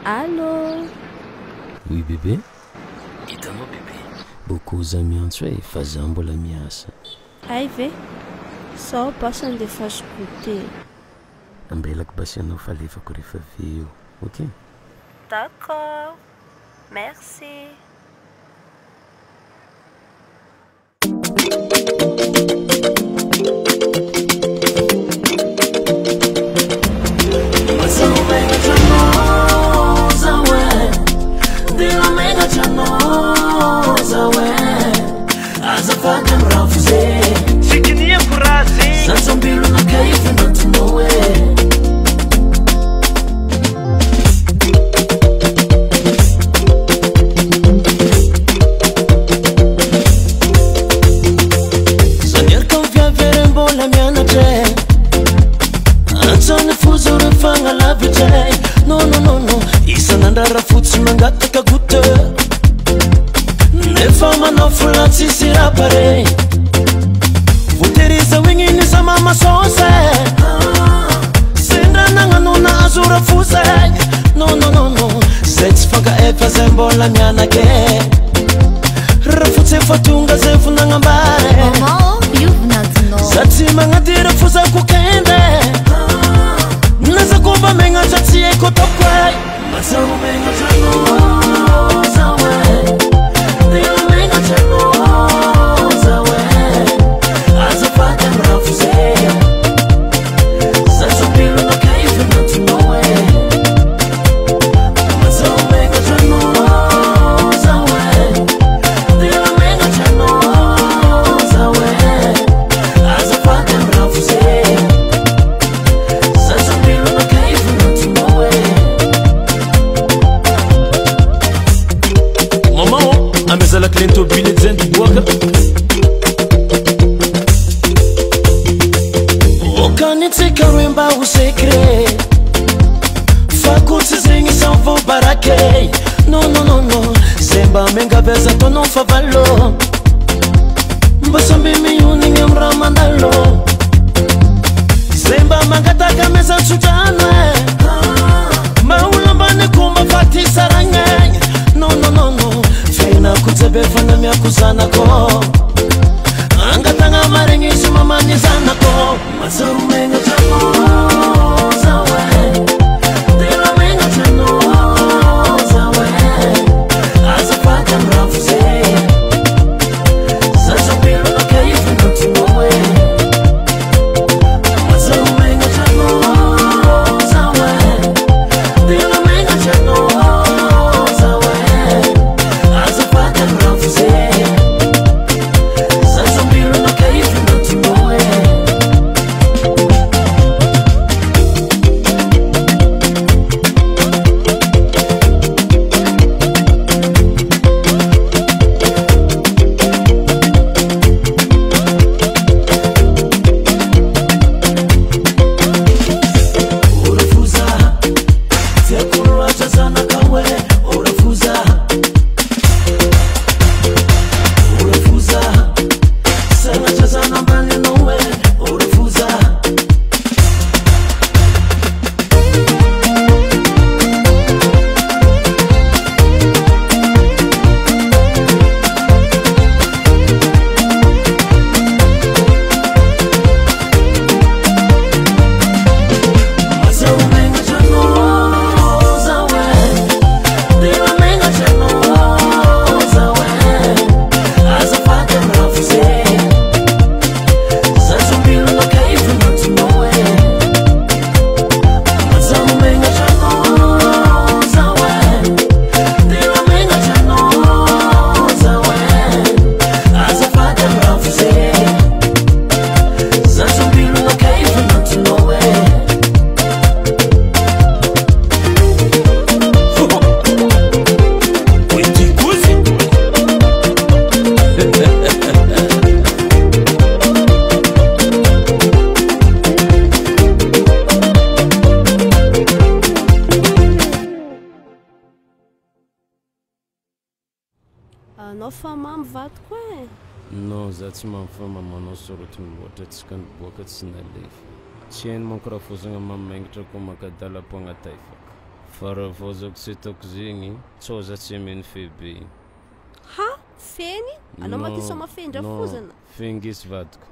Allô? Oui bébé. Hitanao bébé. Beaucoup za miantso e fa za mbola miasa. Ay ve? Sao basa andefa goûté. Ambelako basi anao falefako rehefa avy eo. Ok? D'accord. Merci. Anao fa mamy vadiko e. non za tsy mamfa mamanao sorotry loatra tsika niboaka tsy nalefa tsy hainy manko raha fozagna mamaingitra ko makadala-poagnatay fa raha vao zako tsy ataoko zegny tsao za tsy ameny febe ha feny anao maty soma fendra fozana fengisy vadiko